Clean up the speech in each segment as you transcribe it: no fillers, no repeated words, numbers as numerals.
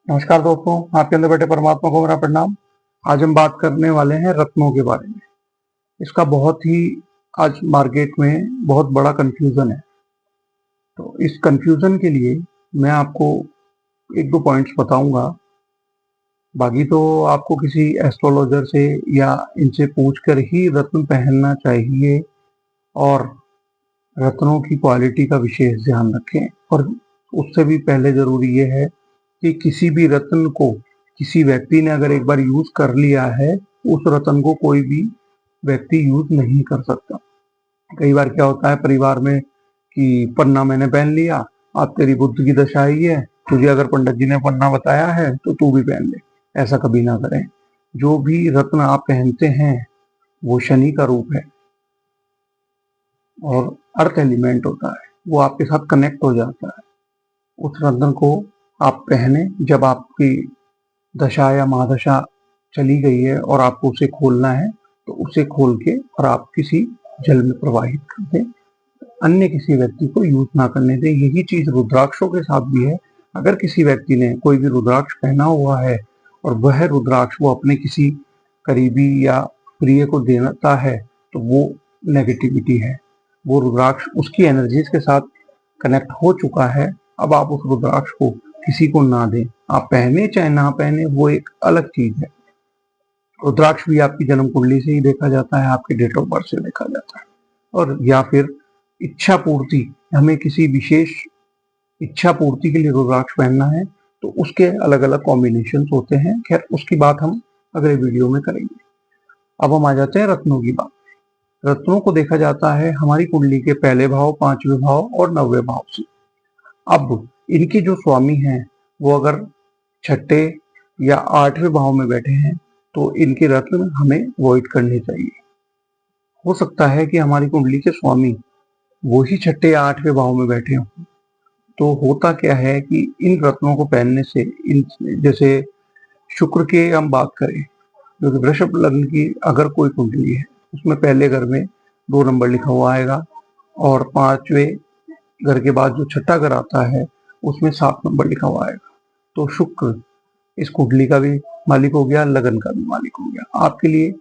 नमस्कार दोस्तों, आपके अंदर बैठे परमात्मा को मेरा प्रणाम। आज हम बात करने वाले हैं रत्नों के बारे में। इसका बहुत ही आज मार्केट में बहुत बड़ा कंफ्यूजन है। तो इस कंफ्यूजन के लिए मैं आपको एक दो पॉइंट्स बताऊंगा। बाकी तो आपको किसी एस्ट्रोलॉजर से या इनसे पूछकर ही रत्न पहनना चाहिए और रत्नों की क्वालिटी का विशेष ध्यान रखें। और उससे भी पहले जरूरी ये है कि किसी भी रत्न को किसी व्यक्ति ने अगर एक बार यूज कर लिया है, उस रत्न को कोई भी व्यक्ति यूज नहीं कर सकता। कई बार क्या होता है परिवार में कि पन्ना मैंने पहन लिया, अब तेरी बुद्ध की दशा आई है, तुझे अगर पंडित जी ने पन्ना बताया है तो तू भी पहन ले। ऐसा कभी ना करें। जो भी रत्न आप पहनते हैं वो शनि का रूप है और अर्थ एलिमेंट होता है, वो आपके साथ कनेक्ट हो जाता है। उस रत्न को आप पहने जब आपकी दशा या महादशा चली गई है और आपको उसे खोलना है, तो उसे खोल के और आप किसी जल में प्रवाहित कर दें। अन्य किसी व्यक्ति को यूज ना करने दें। यही चीज रुद्राक्षों के साथ भी है। अगर किसी व्यक्ति ने कोई भी रुद्राक्ष पहना हुआ है और वह रुद्राक्ष वो अपने किसी करीबी या प्रिय को देता है, तो वो नेगेटिविटी है। वो रुद्राक्ष उसकी एनर्जीज के साथ कनेक्ट हो चुका है। अब आप उस रुद्राक्ष को किसी को ना दें। आप पहने चाहे ना पहने, वो एक अलग चीज है। रुद्राक्ष भी आपकी जन्म कुंडली से ही देखा जाता है, आपके डेट ऑफ बर्थ से देखा जाता है। और या फिर इच्छा पूर्ति, हमें किसी विशेष इच्छा पूर्ति के लिए रुद्राक्ष पहनना है तो उसके अलग अलग कॉम्बिनेशन होते हैं। खैर, उसकी बात हम अगले वीडियो में करेंगे। अब हम आ जाते हैं रत्नों की बात। रत्नों को देखा जाता है हमारी कुंडली के पहले भाव, पांचवें भाव और नौवें भाव से। अब इनके जो स्वामी हैं वो अगर छठे या आठवें भाव में बैठे हैं तो इनके रत्न हमें अवॉइड करने चाहिए। हो सकता है कि हमारी कुंडली के स्वामी वो ही छठे या आठवें भाव में बैठे हों। तो होता क्या है कि इन रत्नों को पहनने से, इन जैसे शुक्र के हम बात करें, जो कि वृषभ लग्न की अगर कोई कुंडली है, उसमें पहले घर में 2 नंबर लिखा हुआ आएगा और 5वें घर के बाद जो छठा घर आता है उसमें 7 नंबर लिखा हुआ आएगा। तो शुक्र इस कुंडली का भी मालिक हो गया, लगन का भी मालिक हो गया। आपके लिए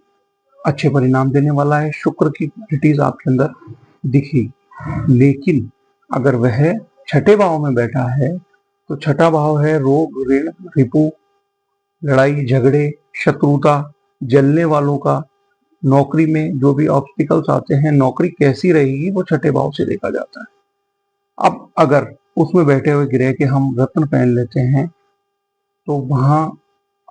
अच्छे परिणाम देने वाला है। शुक्र की क्वालिटीज आपके अंदर दिखी। लेकिन अगर वह छठे भाव में बैठा है तो छठा भाव है रोग, ऋण, रिपु, लड़ाई झगड़े, शत्रुता, जलने वालों का, नौकरी में जो भी ऑब्स्टिकल्स आते हैं, नौकरी कैसी रहेगी, वो छठे भाव से देखा जाता है। अब अगर उसमें बैठे हुए ग्रह के हम रत्न पहन लेते हैं तो वहां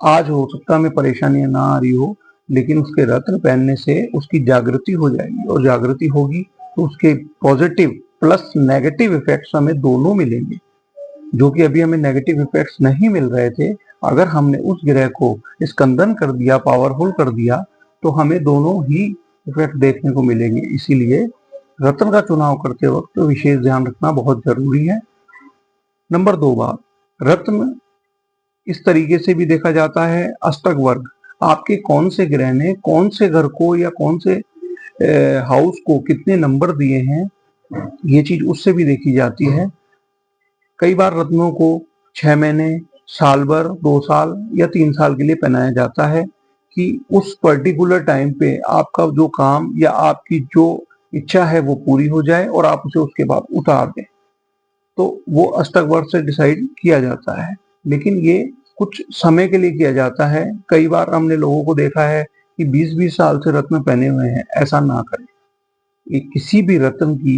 आज हो सकता है हमें परेशानियां ना आ रही हो, लेकिन उसके रत्न पहनने से उसकी जागृति हो जाएगी और जागृति होगी तो उसके पॉजिटिव प्लस नेगेटिव इफेक्ट्स हमें दोनों मिलेंगे। जो कि अभी हमें नेगेटिव इफेक्ट्स नहीं मिल रहे थे, अगर हमने उस ग्रह को स्कंदन कर दिया, पावरफुल कर दिया, तो हमें दोनों ही इफेक्ट देखने को मिलेंगे। इसीलिए रत्न का चुनाव करते वक्त तो विशेष ध्यान रखना बहुत जरूरी है। नंबर 2 बात, रत्न इस तरीके से भी देखा जाता है अष्टक वर्ग। आपके कौन से ग्रह ने कौन से घर को या कौन से हाउस को कितने नंबर दिए हैं, ये चीज उससे भी देखी जाती है। कई बार रत्नों को 6 महीने, साल भर, 2 साल या 3 साल के लिए पहनाया जाता है कि उस पर्टिकुलर टाइम पे आपका जो काम या आपकी जो इच्छा है वो पूरी हो जाए और आप उसे उसके बाद उतार दें। तो वो अष्टक वर्ग से डिसाइड किया जाता है, लेकिन ये कुछ समय के लिए किया जाता है। कई बार हमने लोगों को देखा है कि 20-20 साल से रत्न पहने हुए हैं। ऐसा ना करें। ये किसी भी रत्न की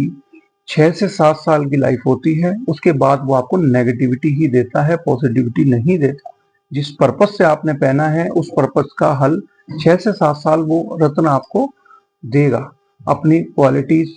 6 से 7 साल की लाइफ होती है, उसके बाद वो आपको नेगेटिविटी ही देता है, पॉजिटिविटी नहीं देता। जिस पर्पस से आपने पहना है उस पर्पस का हल 6 से 7 साल वो रत्न आपको देगा। अपनी क्वालिटीज